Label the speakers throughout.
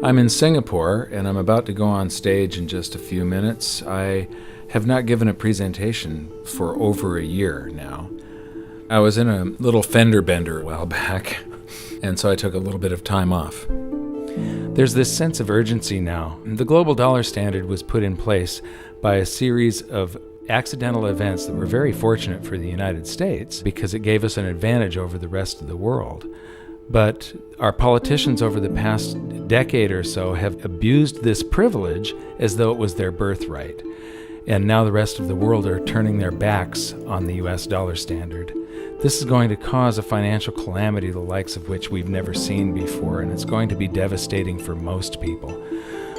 Speaker 1: I'm in Singapore, and I'm about to go on stage in just a few minutes. I have not given a presentation for over a year now. I was in a little fender bender a while back, and so I took a little bit of time off. There's this sense of urgency now. The global dollar standard was put in place by a series of accidental events that were very fortunate for the United States because it gave us an advantage over the rest of the world. But our politicians over the past decade or so have abused this privilege as though it was their birthright. And now the rest of the world are turning their backs on the US dollar standard. This is going to cause a financial calamity the likes of which we've never seen before, and it's going to be devastating for most people.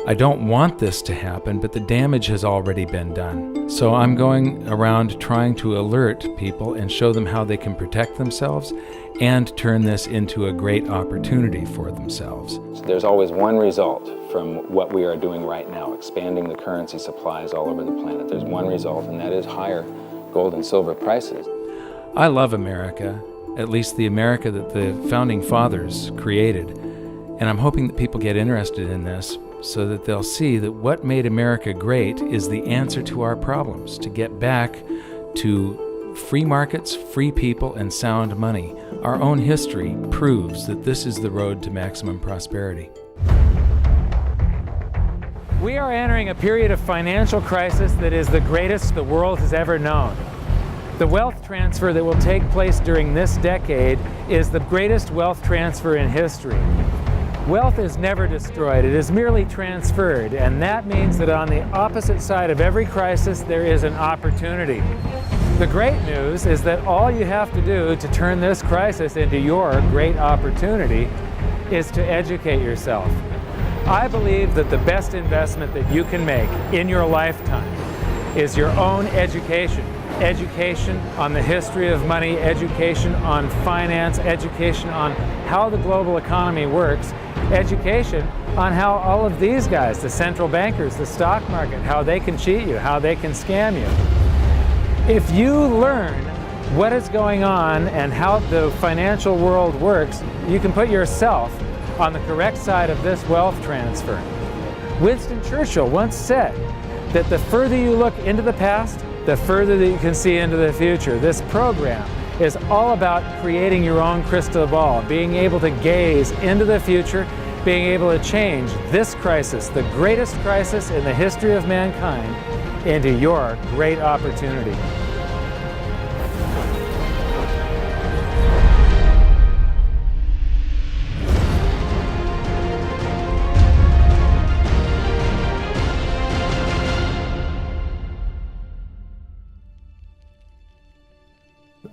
Speaker 1: I don't want this to happen, but the damage has already been done. So I'm going around trying to alert people and show them how they can protect themselves and turn this into a great opportunity for themselves.
Speaker 2: There's always one result from what we are doing right now, expanding the currency supplies all over the planet. There's one result, and that is higher gold and silver prices.
Speaker 1: I love America, at least the America that the Founding Fathers created, and I'm hoping that people get interested in this so that they'll see that what made America great is the answer to our problems, to get back to free markets, free people, and sound money. Our own history proves that this is the road to maximum prosperity. We are entering a period of financial crisis that is the greatest the world has ever known. The wealth transfer that will take place during this decade is the greatest wealth transfer in history. Wealth is never destroyed, it is merely transferred, and that means that on the opposite side of every crisis there is an opportunity. The great news is that all you have to do to turn this crisis into your great opportunity is to educate yourself. I believe that the best investment that you can make in your lifetime is your own education. Education on the history of money, education on finance, education on how the global economy works, education on how all of these guys, the central bankers, the stock market, how they can cheat you, how they can scam you. If you learn what is going on and how the financial world works, you can put yourself on the correct side of this wealth transfer. Winston Churchill once said that the further you look into the past, the further that you can see into the future. This program is all about creating your own crystal ball, being able to gaze into the future, being able to change this crisis, the greatest crisis in the history of mankind, into your great opportunity.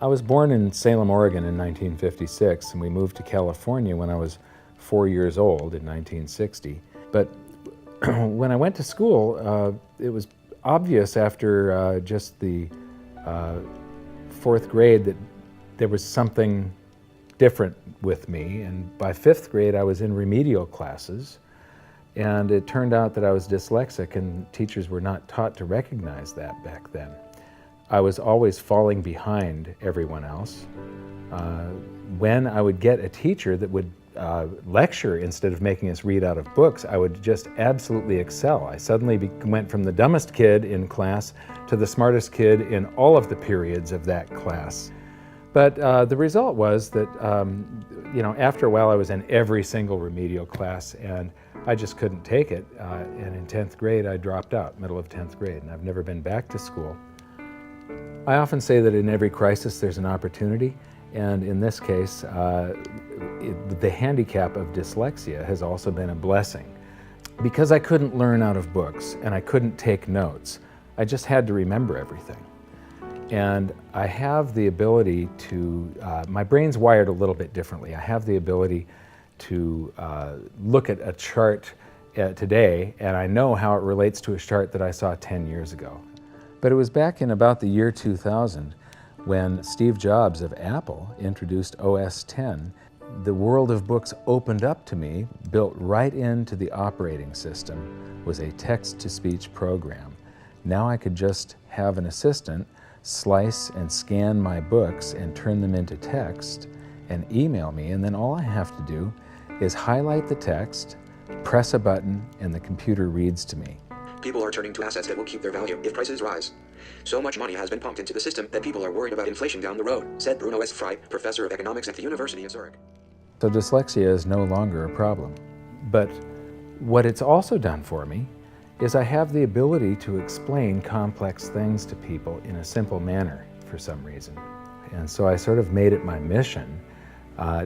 Speaker 1: I was born in Salem, Oregon in 1956, and we moved to California when I was 4 years old in 1960. But when I went to school, it was obvious after just the fourth grade that there was something different with me. And by fifth grade, I was in remedial classes. And it turned out that I was dyslexic, and teachers were not taught to recognize that back then. I was always falling behind everyone else. When I would get a teacher that would lecture instead of making us read out of books, I would just absolutely excel. I suddenly went from the dumbest kid in class to the smartest kid in all of the periods of that class. But the result was that, after a while I was in every single remedial class, and I just couldn't take it. And in 10th grade, I dropped out, middle of 10th grade, and I've never been back to school. I often say that in every crisis there's an opportunity, and in this case, the handicap of dyslexia has also been a blessing. Because I couldn't learn out of books and I couldn't take notes, I just had to remember everything. And I have the ability to, my brain's wired a little bit differently. I have the ability to look at a chart today, and I know how it relates to a chart that I saw 10 years ago. But it was back in about the year 2000 when Steve Jobs of Apple introduced OS X. The world of books opened up to me. Built right into the operating system was a text-to-speech program. Now I could just have an assistant slice and scan my books and turn them into text and email me, and then all I have to do is highlight the text, press a button and the computer reads to me.
Speaker 3: People are turning to assets that will keep their value if prices rise. So much money has been pumped into the system that people are worried about inflation down the road, said Bruno S. Frey, professor of economics at the University of Zurich.
Speaker 1: So dyslexia is no longer a problem. But what it's also done for me is I have the ability to explain complex things to people in a simple manner for some reason. And so I sort of made it my mission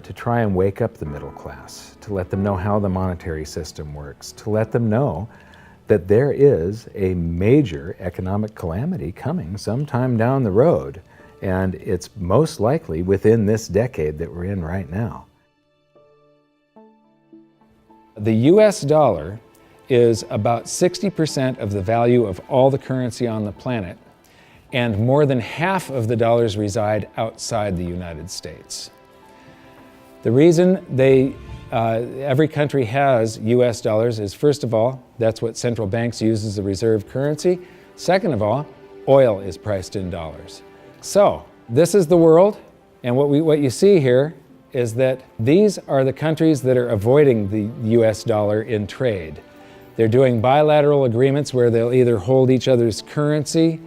Speaker 1: to try and wake up the middle class, to let them know how the monetary system works, to let them know that there is a major economic calamity coming sometime down the road, and it's most likely within this decade that we're in right now. The US dollar is about 60% of the value of all the currency on the planet, and more than half of the dollars reside outside the United States. The reason every country has US dollars is, first of all, that's what central banks use as a reserve currency. Second of all, oil is priced in dollars. So this is the world, and what you see here is that these are the countries that are avoiding the US dollar in trade. They're doing bilateral agreements where they'll either hold each other's currency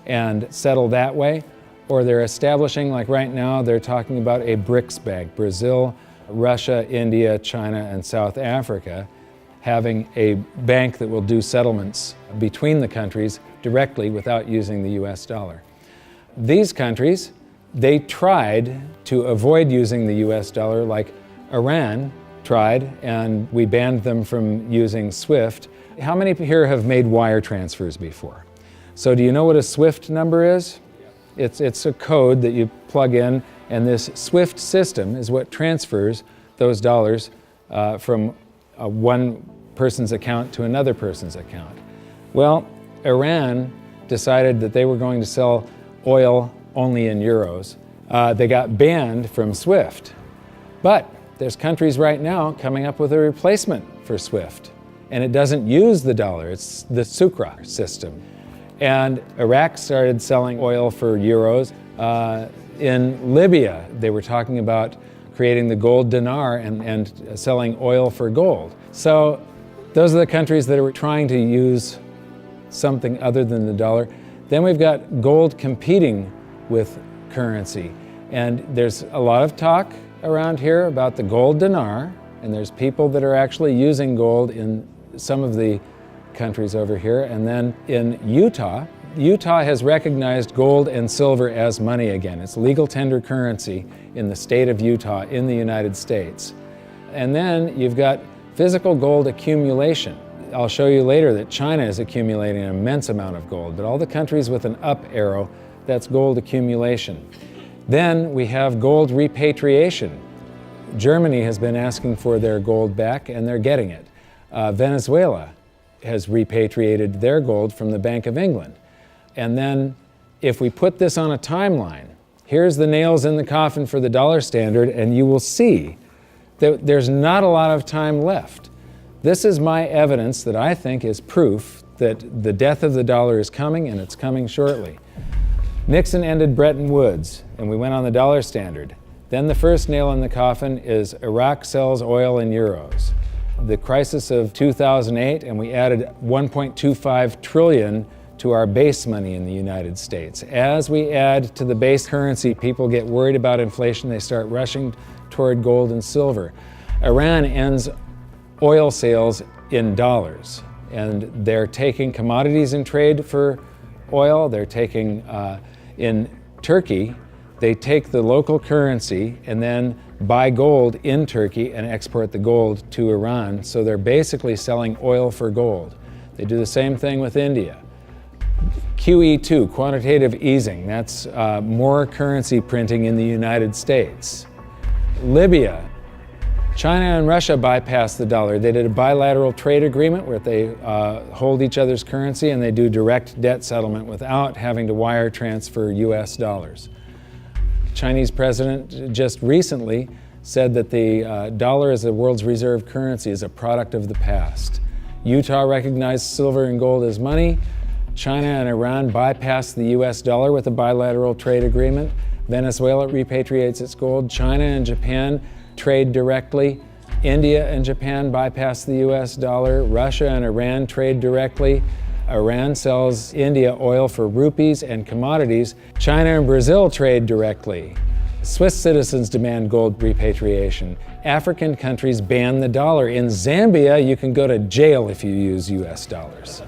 Speaker 1: and settle that way, or they're establishing, like right now, they're talking about a BRICS bank, Brazil, Russia, India, China, and South Africa, having a bank that will do settlements between the countries directly without using the US dollar. These countries, they tried to avoid using the US dollar, like Iran tried, and we banned them from using SWIFT. How many here have made wire transfers before? So do you know what a SWIFT number is? It's a code that you plug in, and this SWIFT system is what transfers those dollars from one person's account to another person's account. Well, Iran decided that they were going to sell oil only in euros. They got banned from SWIFT. But there's countries right now coming up with a replacement for SWIFT, and it doesn't use the dollar, it's the Sukra system. And Iraq started selling oil for euros. In Libya, they were talking about creating the gold dinar and selling oil for gold. So those are the countries that are trying to use something other than the dollar. Then we've got gold competing with currency. And there's a lot of talk around here about the gold dinar, and there's people that are actually using gold in some of the countries over here. And then in Utah has recognized gold and silver as money again. It's legal tender currency in the state of Utah in the United States. And then you've got physical gold accumulation. I'll show you later that China is accumulating an immense amount of gold, but all the countries with an up arrow, that's gold accumulation. Then we have gold repatriation. Germany has been asking for their gold back, and they're getting it. Venezuela has repatriated their gold from the Bank of England. And then if we put this on a timeline, here's the nails in the coffin for the dollar standard, and you will see that there's not a lot of time left. This is my evidence that I think is proof that the death of the dollar is coming, and it's coming shortly. Nixon ended Bretton Woods, and we went on the dollar standard. Then the first nail in the coffin is Iraq sells oil in euros. The crisis of 2008, and we added 1.25 trillion to our base money in the United States. As we add to the base currency, people get worried about inflation. They start rushing toward gold and silver. Iran ends oil sales in dollars, and they're taking commodities in trade for oil. They're taking, in Turkey, they take the local currency and then buy gold in Turkey and export the gold to Iran. So they're basically selling oil for gold. They do the same thing with India. QE2, quantitative easing, that's more currency printing in the United States. Libya, China and Russia bypassed the dollar. They did a bilateral trade agreement where they hold each other's currency, and they do direct debt settlement without having to wire transfer US dollars. Chinese president just recently said that the dollar as the world's reserve currency is a product of the past. Utah recognized silver and gold as money. China and Iran bypassed the US dollar with a bilateral trade agreement. Venezuela repatriates its gold. China and Japan trade directly. India and Japan bypass the US dollar. Russia and Iran trade directly. Iran sells India oil for rupees and commodities. China and Brazil trade directly. Swiss citizens demand gold repatriation. African countries ban the dollar. In Zambia, you can go to jail if you use US dollars.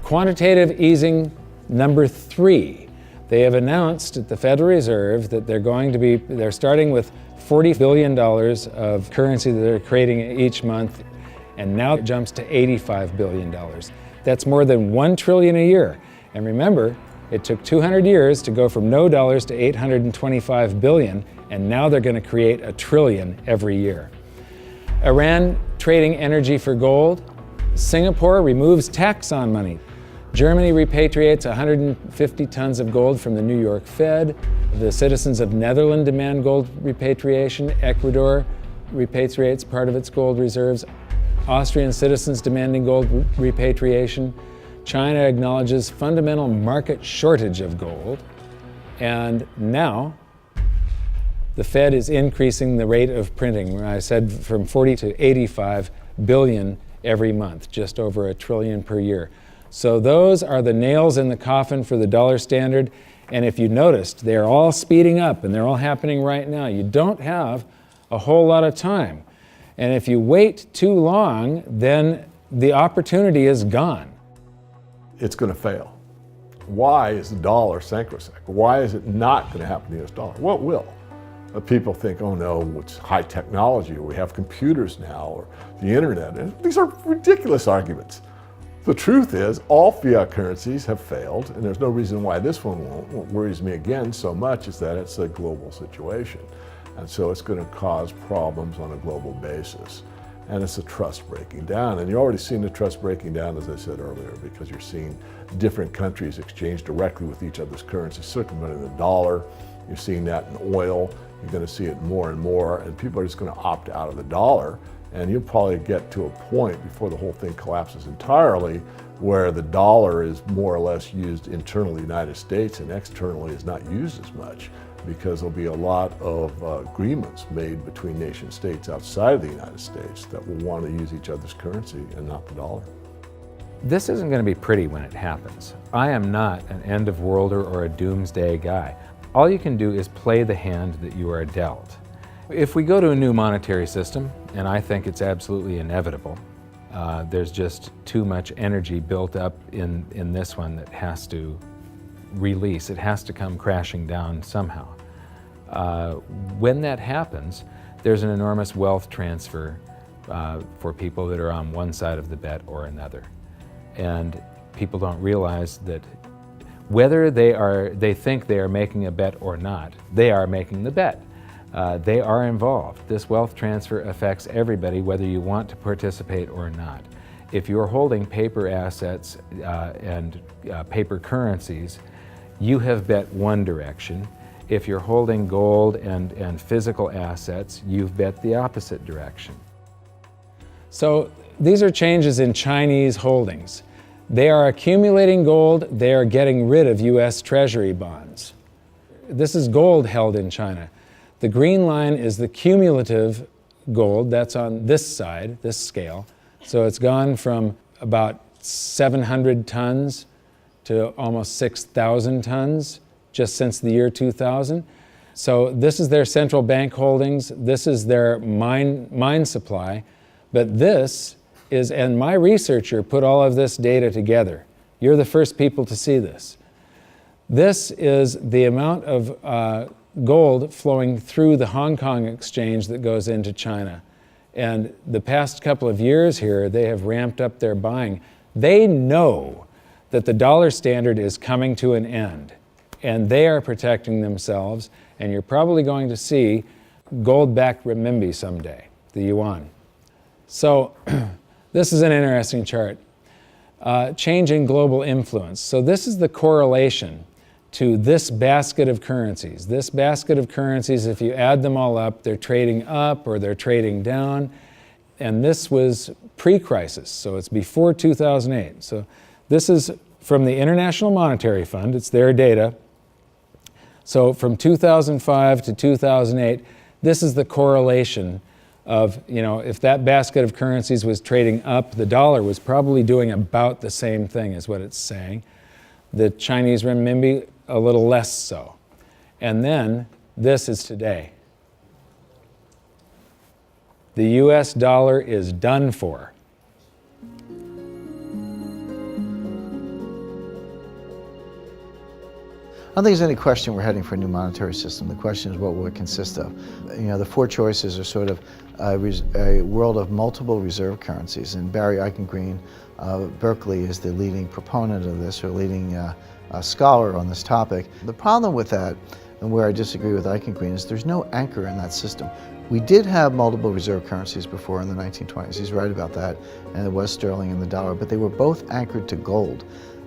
Speaker 1: Quantitative easing number 3. They have announced at the Federal Reserve that they're starting with $40 billion of currency that they're creating each month, and now it jumps to $85 billion. That's more than $1 trillion a year. And remember, it took 200 years to go from no dollars to 825 billion, and now they're going to create $1 trillion every year. Iran trading energy for gold. Singapore removes tax on money. Germany repatriates 150 tons of gold from the New York Fed. The citizens of Netherlands demand gold repatriation. Ecuador repatriates part of its gold reserves. Austrian citizens demanding gold repatriation. China acknowledges fundamental market shortage of gold. And now, the Fed is increasing the rate of printing. I said from 40 to 85 billion every month, just over $1 trillion per year. So those are the nails in the coffin for the dollar standard. And if you noticed, they're all speeding up and they're all happening right now. You don't have a whole lot of time. And if you wait too long, then the opportunity is gone.
Speaker 4: It's going to fail. Why is the dollar sacrosanct? Why is it not going to happen to the US dollar? Well, it will. People think, oh no, it's high technology, or we have computers now, or the internet. And these are ridiculous arguments. The truth is, all fiat currencies have failed, and there's no reason why this one won't. What worries me again so much is that it's a global situation. And so it's going to cause problems on a global basis. And it's a trust breaking down. And you're already seeing the trust breaking down, as I said earlier, because you're seeing different countries exchange directly with each other's currencies, circumventing the dollar. You're seeing that in oil. You're going to see it more and more, and people are just going to opt out of the dollar. And you'll probably get to a point before the whole thing collapses entirely where the dollar is more or less used internally in the United States and externally is not used as much, because there'll be a lot of agreements made between nation states outside of the United States that will want to use each other's currency and not the dollar.
Speaker 1: This isn't going to be pretty when it happens. I am not an end-of-worlder or a doomsday guy. All you can do is play the hand that you are dealt. If we go to a new monetary system, and I think it's absolutely inevitable, there's just too much energy built up in this one that has to release. It has to come crashing down somehow. When that happens, there's an enormous wealth transfer for people that are on one side of the bet or another. And people don't realize that whether they think they are making a bet or not, they are making the bet. They are involved. This wealth transfer affects everybody, whether you want to participate or not. If you're holding paper assets and paper currencies, you have bet one direction. If you're holding gold and physical assets, you've bet the opposite direction. So these are changes in Chinese holdings. They are accumulating gold, they are getting rid of US Treasury bonds. This is gold held in China. The green line is the cumulative gold, that's on this side, this scale. So it's gone from about 700 tons to almost 6,000 tons just since the year 2000. So this is their central bank holdings, this is their mine supply, but this is, and my researcher put all of this data together. You're the first people to see this. This is the amount of gold flowing through the Hong Kong exchange that goes into China. And the past couple of years here, they have ramped up their buying. They know that the dollar standard is coming to an end, and they are protecting themselves, and you're probably going to see gold-backed renminbi someday, the yuan. So this is an interesting chart. Change in global influence. So this is the correlation to this basket of currencies. This basket of currencies, if you add them all up, they're trading up or they're trading down. And this was pre-crisis, so it's before 2008. So this is from the International Monetary Fund, it's their data. So from 2005 to 2008, This is the correlation of, if that basket of currencies was trading up, the dollar was probably doing about the same thing as what it's saying. The Chinese renminbi, a little less so. And then this is today. The US dollar is done for.
Speaker 5: I don't think there's any question we're heading for a new monetary system. The question is what will it consist of? The four choices are sort of a world of multiple reserve currencies. And Barry Eichengreen, Berkeley, is the leading proponent of this, or leading scholar on this topic. The problem with that, and where I disagree with Eichengreen, is there's no anchor in that system. We did have multiple reserve currencies before in the 1920s. He's right about that, and it was sterling and the dollar, but they were both anchored to gold.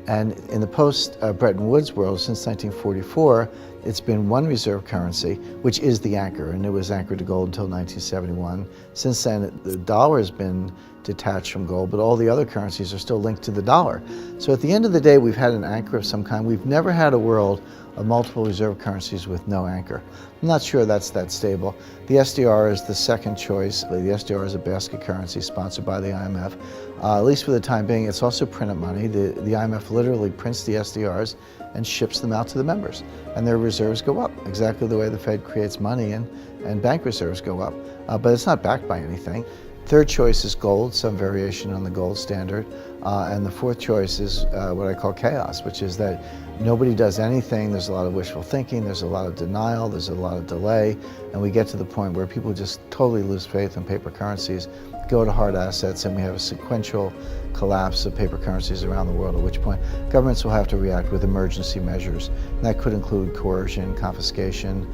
Speaker 5: And in the post-Bretton Woods world, since 1944, it's been one reserve currency, which is the anchor, and it was anchored to gold until 1971. Since then, the dollar has been detached from gold, but all the other currencies are still linked to the dollar. So at the end of the day, we've had an anchor of some kind. We've never had a world of multiple reserve currencies with no anchor. I'm not sure that's that stable. The SDR is the second choice. The SDR is a basket currency sponsored by the IMF. At least for the time being, it's also printed money. The IMF literally prints the SDRs and ships them out to the members. And their reserves go up, exactly the way the Fed creates money and bank reserves go up. But it's not backed by anything. Third choice is gold, some variation on the gold standard. And the fourth choice is what I call chaos, which is that nobody does anything. There's a lot of wishful thinking, there's a lot of denial, there's a lot of delay, and we get to the point where people just totally lose faith in paper currencies, go to hard assets, and we have a sequential collapse of paper currencies around the world, at which point governments will have to react with emergency measures. And that could include coercion, confiscation,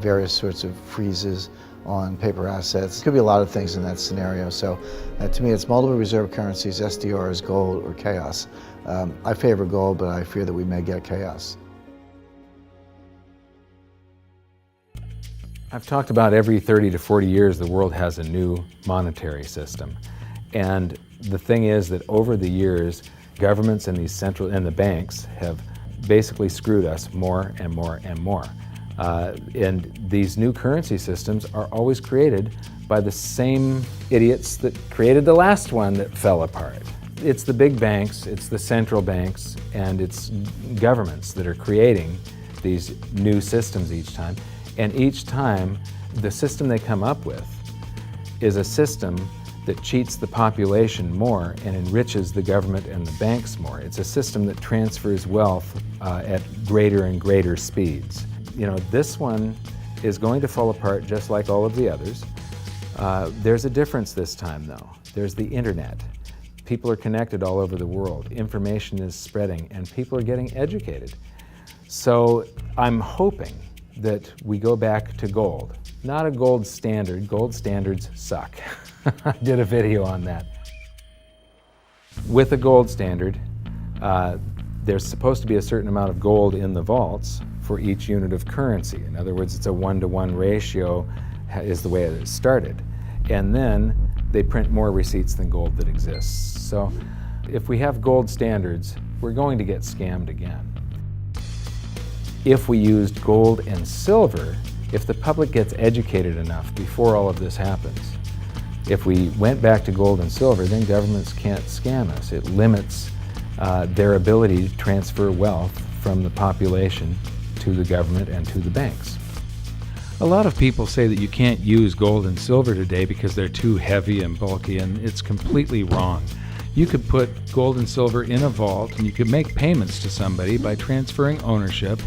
Speaker 5: various sorts of freezes on paper assets. It could be a lot of things in that scenario. So to me, it's multiple reserve currencies, SDRs, gold, or chaos. I favor gold, but I fear that we may get chaos.
Speaker 1: I've talked about every 30 to 40 years the world has a new monetary system. And the thing is that over the years, governments and the banks have basically screwed us more and more and more. And these new currency systems are always created by the same idiots that created the last one that fell apart. It's the big banks, it's the central banks, and it's governments that are creating these new systems each time. And each time, the system they come up with is a system that cheats the population more and enriches the government and the banks more. It's a system that transfers wealth at greater and greater speeds. This one is going to fall apart just like all of the others. There's a difference this time, though. There's the internet. People are connected all over the world. Information is spreading, and people are getting educated. So I'm hoping that we go back to gold. Not a gold standard. Gold standards suck. I did a video on that. With a gold standard, there's supposed to be a certain amount of gold in the vaults for each unit of currency. In other words, it's a 1-to-1 ratio is the way it started. And then they print more receipts than gold that exists. So if we have gold standards, we're going to get scammed again. If we used gold and silver, if the public gets educated enough before all of this happens, if we went back to gold and silver, then governments can't scam us. It limits their ability to transfer wealth from the population to the government and to the banks. A lot of people say that you can't use gold and silver today because they're too heavy and bulky, and it's completely wrong. You could put gold and silver in a vault, and you could make payments to somebody by transferring ownership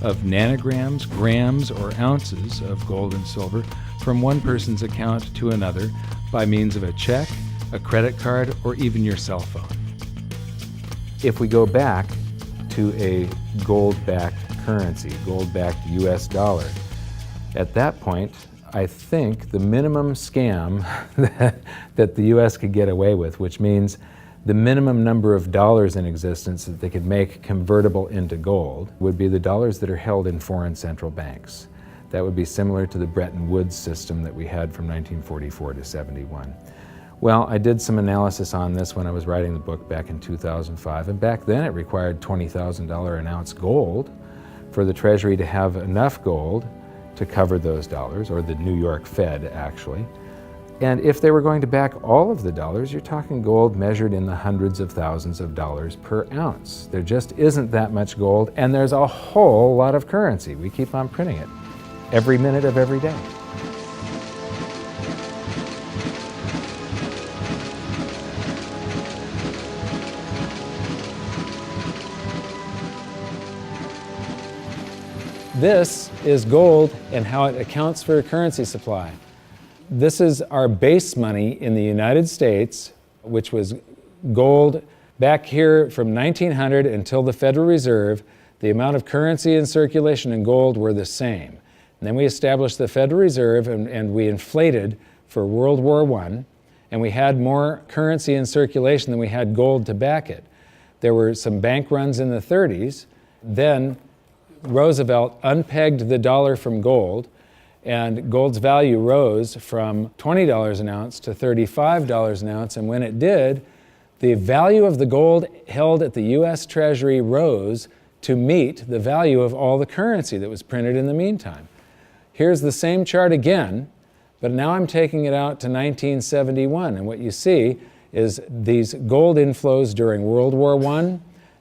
Speaker 1: of nanograms, grams, or ounces of gold and silver from one person's account to another by means of a check, a credit card, or even your cell phone. If we go back to a gold-backed currency, gold-backed US dollar, at that point, I think the minimum scam that the US could get away with, which means the minimum number of dollars in existence that they could make convertible into gold, would be the dollars that are held in foreign central banks. That would be similar to the Bretton Woods system that we had from 1944 to 71. Well, I did some analysis on this when I was writing the book back in 2005, and back then it required $20,000 an ounce gold for the Treasury to have enough gold to cover those dollars, or the New York Fed actually. And if they were going to back all of the dollars, you're talking gold measured in the hundreds of thousands of dollars per ounce. There just isn't that much gold, and there's a whole lot of currency. We keep on printing it every minute of every day. This is gold and how it accounts for a currency supply. This is our base money in the United States, which was gold back here from 1900 until the Federal Reserve. The amount of currency in circulation in gold were the same. And then we established the Federal Reserve and we inflated for World War I, and we had more currency in circulation than we had gold to back it. There were some bank runs in the 30s. Then Roosevelt unpegged the dollar from gold, and gold's value rose from $20 an ounce to $35 an ounce. And when it did, the value of the gold held at the US Treasury rose to meet the value of all the currency that was printed in the meantime. Here's the same chart again, but now I'm taking it out to 1971. And what you see is these gold inflows during World War I.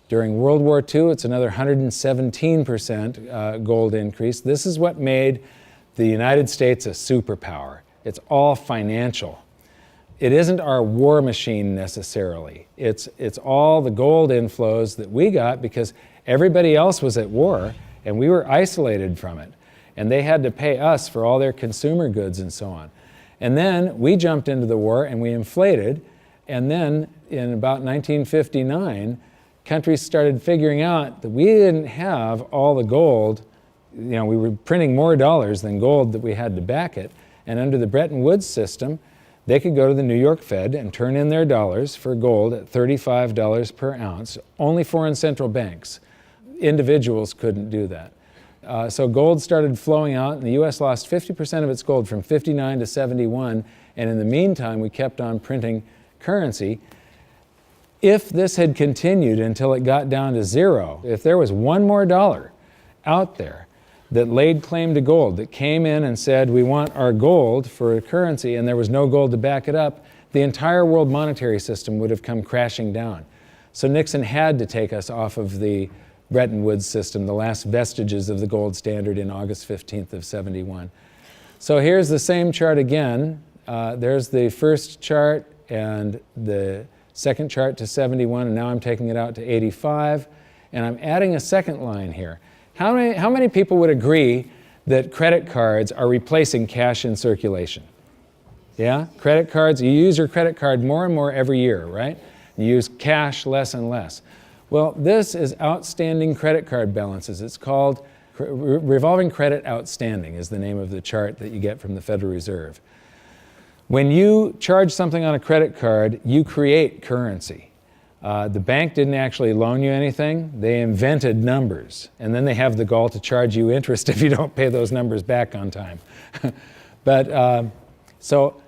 Speaker 1: During World War II, it's another 117% gold increase. This is what made the United States a superpower. It's all financial. It isn't our war machine necessarily. It's all the gold inflows that we got because everybody else was at war and we were isolated from it. And they had to pay us for all their consumer goods and so on. And then we jumped into the war and we inflated. And then in about 1959, countries started figuring out that we didn't have all the gold. We were printing more dollars than gold that we had to back it. And under the Bretton Woods system, they could go to the New York Fed and turn in their dollars for gold at $35 per ounce. Only foreign central banks. Individuals couldn't do that. So gold started flowing out, and the U.S. lost 50% of its gold from 59 to 71. And in the meantime, we kept on printing currency. If this had continued until it got down to zero, if there was one more dollar out there that laid claim to gold, that came in and said, we want our gold for a currency, and there was no gold to back it up, the entire world monetary system would have come crashing down. So Nixon had to take us off of the Bretton Woods system, the last vestiges of the gold standard in August 15th of 71. So here's the same chart again. There's the first chart and the second chart to 71, and now I'm taking it out to 85, and I'm adding a second line here. How many people would agree that credit cards are replacing cash in circulation? Yeah? Credit cards, you use your credit card more and more every year, right? You use cash less and less. Well, this is outstanding credit card balances. It's called revolving credit outstanding is the name of the chart that you get from the Federal Reserve. When you charge something on a credit card, you create currency. The bank didn't actually loan you anything. They invented numbers. And then they have the gall to charge you interest if you don't pay those numbers back on time. So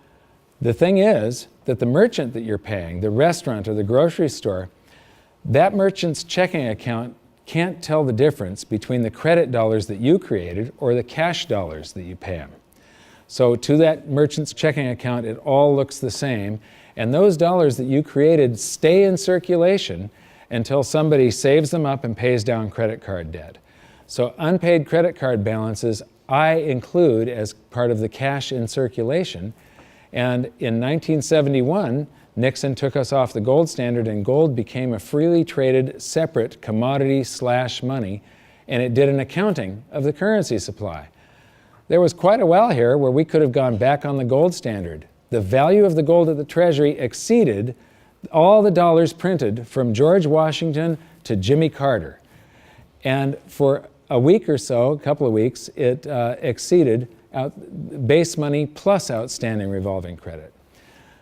Speaker 1: the thing is that the merchant that you're paying, the restaurant or the grocery store, that merchant's checking account can't tell the difference between the credit dollars that you created or the cash dollars that you pay them. So to that merchant's checking account, it all looks the same. And those dollars that you created stay in circulation until somebody saves them up and pays down credit card debt. So unpaid credit card balances I include as part of the cash in circulation. And in 1971, Nixon took us off the gold standard and gold became a freely traded separate commodity/money, and it did an accounting of the currency supply. There was quite a while here where we could have gone back on the gold standard. The value of the gold at the Treasury exceeded all the dollars printed from George Washington to Jimmy Carter. And for a week or so, a couple of weeks, it exceeded base money plus outstanding revolving credit.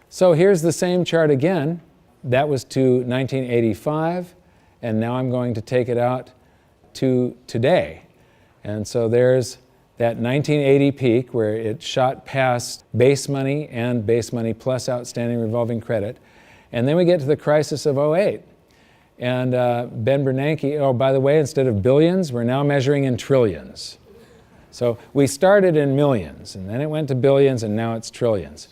Speaker 1: So here's the same chart again. That was to 1985, and now I'm going to take it out to today. And so there's that 1980 peak where it shot past base money and base money plus outstanding revolving credit. And then we get to the crisis of 08. And Ben Bernanke, oh, by the way, instead of billions, we're now measuring in trillions. So we started in millions, and then it went to billions, and now it's trillions.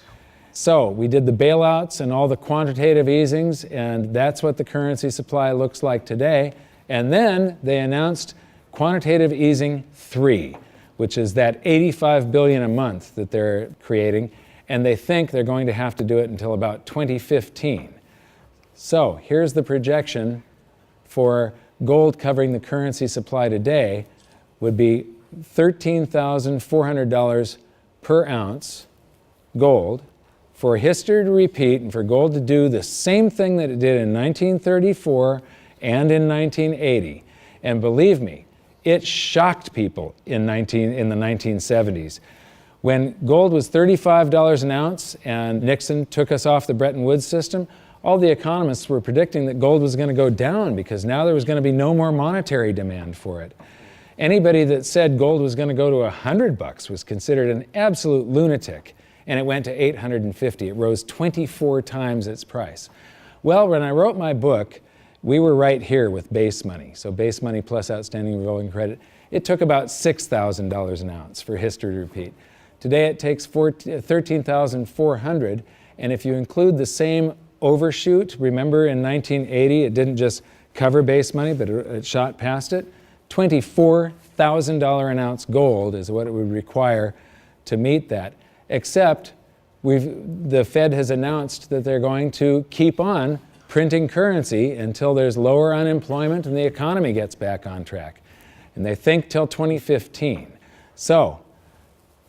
Speaker 1: So we did the bailouts and all the quantitative easings, and that's what the currency supply looks like today. And then they announced quantitative easing 3, which is that $85 billion a month that they're creating, and they think they're going to have to do it until about 2015. So here's the projection for gold covering the currency supply today would be $13,400 per ounce gold, for history to repeat and for gold to do the same thing that it did in 1934 and in 1980. And believe me, it shocked people in the 1970s. When gold was $35 an ounce and Nixon took us off the Bretton Woods system, all the economists were predicting that gold was going to go down because now there was going to be no more monetary demand for it. Anybody that said gold was going to go to $100 was considered an absolute lunatic, and it went to $850. It rose 24 times its price. Well, when I wrote my book, we were right here with base money. So base money plus outstanding revolving credit. It took about $6,000 an ounce for history to repeat. Today it takes $13,400, and if you include the same overshoot, remember in 1980 it didn't just cover base money, but it shot past it. $24,000 an ounce gold is what it would require to meet that. Except the Fed has announced that they're going to keep on printing currency until there's lower unemployment and the economy gets back on track. And they think till 2015. So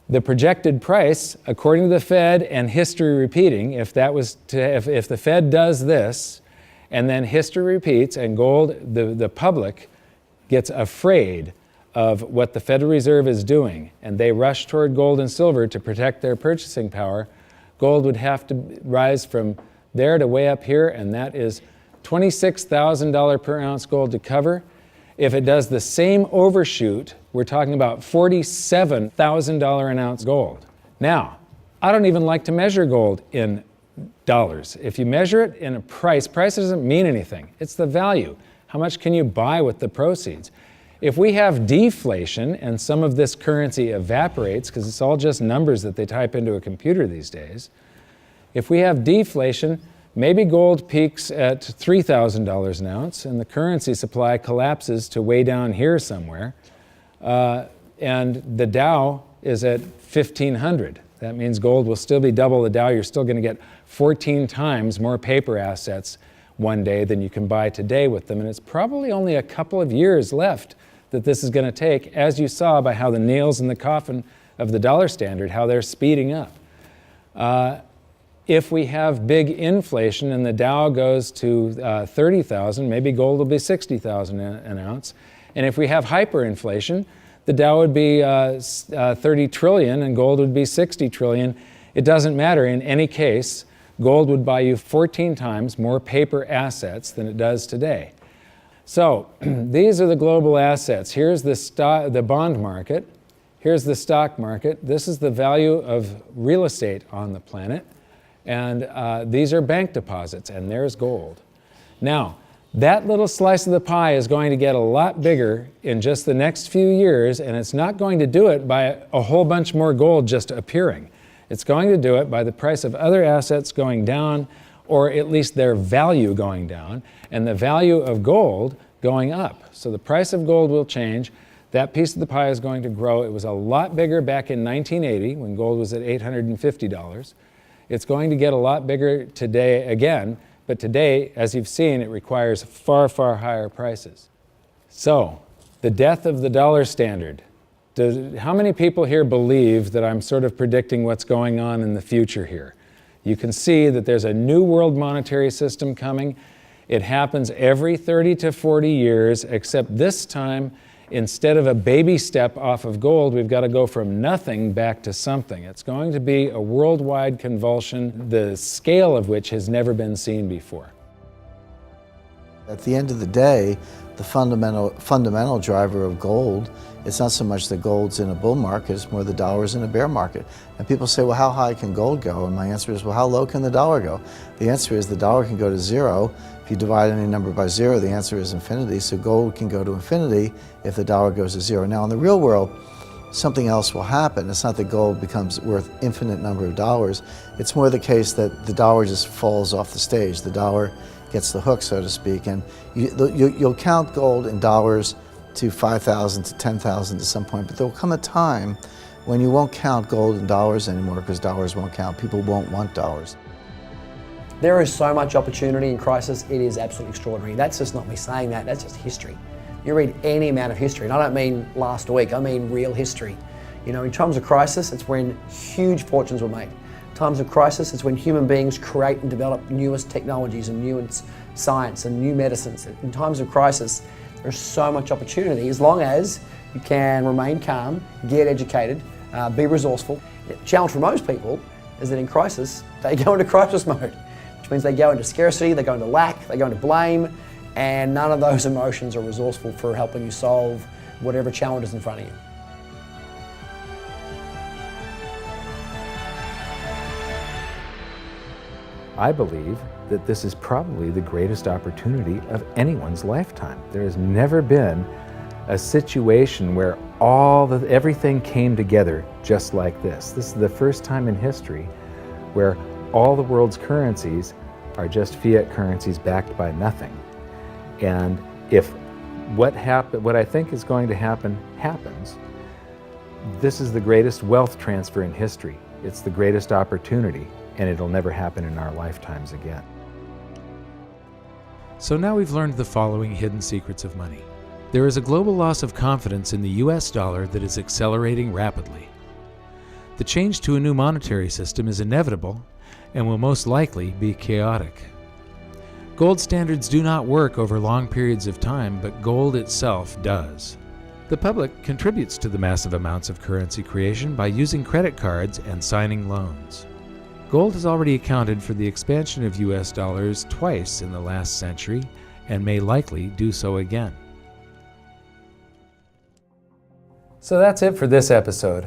Speaker 1: the projected price, according to the Fed and history repeating, if the Fed does this and then history repeats and gold, the public gets afraid of what the Federal Reserve is doing, and they rush toward gold and silver to protect their purchasing power, gold would have to rise from there to way up here, and that is $26,000 per ounce gold to cover. If it does the same overshoot, we're talking about $47,000 an ounce gold. Now, I don't even like to measure gold in dollars. If you measure it in a price doesn't mean anything. It's the value. How much can you buy with the proceeds? If we have deflation and some of this currency evaporates, because it's all just numbers that they type into a computer these days, if we have deflation, maybe gold peaks at $3,000 an ounce and the currency supply collapses to way down here somewhere, and the Dow is at 1,500. That means gold will still be double the Dow. You're still going to get 14 times more paper assets one day than you can buy today with them, and it's probably only a couple of years left that this is going to take, as you saw by how the nails in the coffin of the dollar standard, how they're speeding up. If we have big inflation and the Dow goes to 30,000, maybe gold will be 60,000 an ounce. And if we have hyperinflation, the Dow would be 30 trillion and gold would be 60 trillion. It doesn't matter. In any case, gold would buy you 14 times more paper assets than it does today. So these are the global assets. Here's the bond market. Here's the stock market. This is the value of real estate on the planet. And these are bank deposits, and there's gold. Now, that little slice of the pie is going to get a lot bigger in just the next few years, and it's not going to do it by a whole bunch more gold just appearing. It's going to do it by the price of other assets going down, or at least their value going down, and the value of gold going up. So the price of gold will change. That piece of the pie is going to grow. It was a lot bigger back in 1980 when gold was at $850. It's going to get a lot bigger today again, but today, as you've seen, it requires far, far higher prices. So, the death of the dollar standard. How many people here believe that I'm sort of predicting what's going on in the future here? You can see that there's a new world monetary system coming. It happens every 30 to 40 years, except this time, instead of a baby step off of gold, we've got to go from nothing back to something. It's going to be a worldwide convulsion, the scale of which has never been seen before.
Speaker 5: At the end of the day, the fundamental driver of gold, it's not so much that gold's in a bull market, it's more the dollar's in a bear market. And people say, well, how high can gold go? And my answer is, well, how low can the dollar go? The answer is the dollar can go to zero. If you divide any number by zero, the answer is infinity. So gold can go to infinity if the dollar goes to zero. Now, in the real world, something else will happen. It's not that gold becomes worth infinite number of dollars. It's more the case that the dollar just falls off the stage. The dollar gets the hook, so to speak, and you'll count gold in dollars to 5,000 to 10,000 at some point, but there will come a time when you won't count gold in dollars anymore because dollars won't count. People won't want dollars.
Speaker 6: There is so much opportunity in crisis, it is absolutely extraordinary. That's just not me saying that, that's just history. You read any amount of history, and I don't mean last week, I mean real history. You know, in times of crisis, it's when huge fortunes were made. Times of crisis, it's when human beings create and develop newest technologies and newest science and new medicines. In times of crisis, there's so much opportunity as long as you can remain calm, get educated, be resourceful. The challenge for most people is that in crisis, they go into crisis mode, which means they go into scarcity, they go into lack, they go into blame, and none of those emotions are resourceful for helping you solve whatever challenge is in front of you.
Speaker 1: I believe that this is probably the greatest opportunity of anyone's lifetime. There has never been a situation where everything came together just like this. This is the first time in history where all the world's currencies are just fiat currencies backed by nothing. And if what I think is going to happen happens, this is the greatest wealth transfer in history. It's the greatest opportunity, and it'll never happen in our lifetimes again.
Speaker 7: So now we've learned the following hidden secrets of money. There is a global loss of confidence in the US dollar that is accelerating rapidly. The change to a new monetary system is inevitable and will most likely be chaotic. Gold standards do not work over long periods of time, but gold itself does. The public contributes to the massive amounts of currency creation by using credit cards and signing loans. Gold has already accounted for the expansion of US dollars twice in the last century and may likely do so again.
Speaker 1: So that's it for this episode.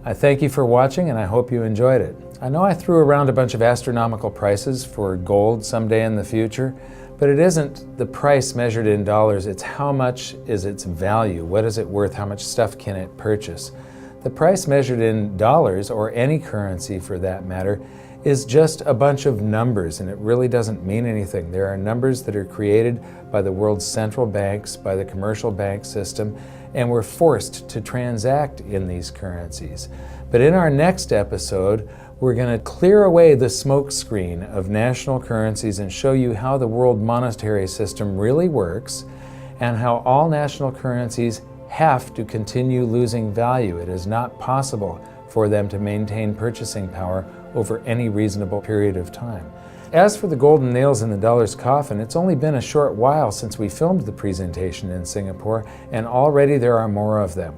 Speaker 1: I thank you for watching, and I hope you enjoyed it. I know I threw around a bunch of astronomical prices for gold someday in the future, but it isn't the price measured in dollars, it's how much is its value, what is it worth, how much stuff can it purchase. The price measured in dollars, or any currency for that matter, is just a bunch of numbers, and it really doesn't mean anything. There are numbers that are created by the world's central banks, by the commercial bank system, and we're forced to transact in these currencies. But in our next episode, we're going to clear away the smoke screen of national currencies and show you how the world monetary system really works and how all national currencies have to continue losing value. It is not possible for them to maintain purchasing power over any reasonable period of time. As for the golden nails in the dollar's coffin, it's only been a short while since we filmed the presentation in Singapore, and already there are more of them.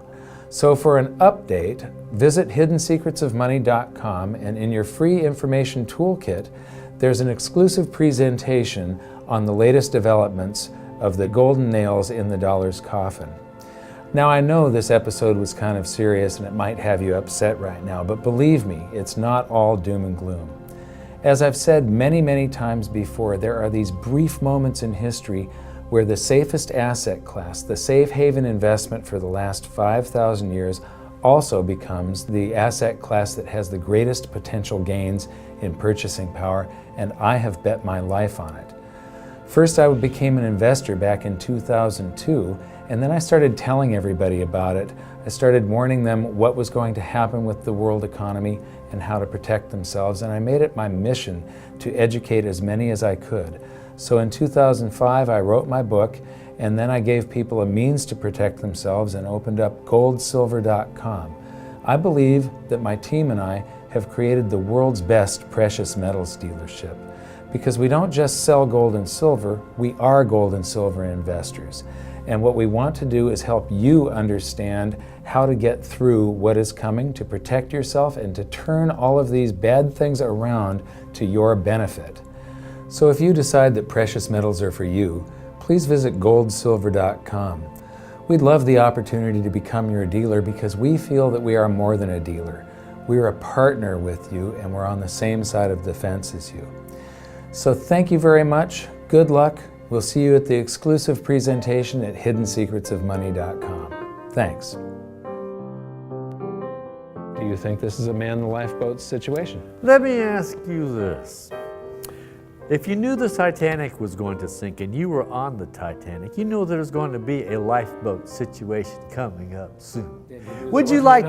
Speaker 1: So for an update, visit hiddensecretsofmoney.com, and in your free information toolkit, there's an exclusive presentation on the latest developments of the golden nails in the dollar's coffin. Now, I know this episode was kind of serious and it might have you upset right now, but believe me, it's not all doom and gloom. As I've said many, many times before, there are these brief moments in history where the safest asset class, the safe haven investment for the last 5,000 years, also becomes the asset class that has the greatest potential gains in purchasing power, and I have bet my life on it. First, I became an investor back in 2002, and then I started telling everybody about it. I started warning them what was going to happen with the world economy and how to protect themselves, and I made it my mission to educate as many as I could. So in 2005, I wrote my book, and then I gave people a means to protect themselves and opened up goldsilver.com. I believe that my team and I have created the world's best precious metals dealership, because we don't just sell gold and silver, we are gold and silver investors. And what we want to do is help you understand how to get through what is coming, to protect yourself, and to turn all of these bad things around to your benefit. So if you decide that precious metals are for you, please visit goldsilver.com. We'd love the opportunity to become your dealer because we feel that we are more than a dealer. We're a partner with you, and we're on the same side of the fence as you. So thank you very much. Good luck. We'll see you at the exclusive presentation at hiddensecretsofmoney.com. Thanks. you think this is a man in the lifeboat situation?
Speaker 8: Let me ask you this. If you knew the Titanic was going to sink and you were on the Titanic, you know there's going to be a lifeboat situation coming up soon. Would you like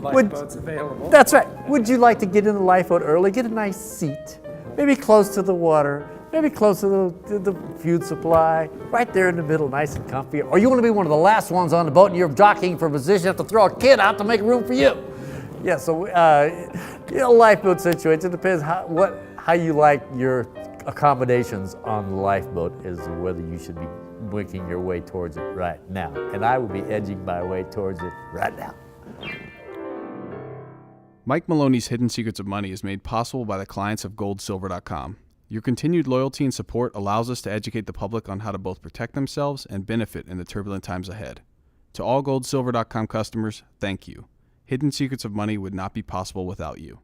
Speaker 1: lifeboats available?
Speaker 8: That's right. Would you like to get in the lifeboat early, get a nice seat, maybe close to the water, maybe close to the food supply, right there in the middle, nice and comfy? Or you want to be one of the last ones on the boat and you're jockeying for position, you have to throw a kid out to make room for you. Yeah, so lifeboat situation, it depends how you like your accommodations on the lifeboat as to whether you should be making your way towards it right now. And I would be edging my way towards it right now.
Speaker 9: Mike Maloney's Hidden Secrets of Money is made possible by the clients of goldsilver.com. Your continued loyalty and support allows us to educate the public on how to both protect themselves and benefit in the turbulent times ahead. To all goldsilver.com customers, thank you. Hidden Secrets of Money would not be possible without you.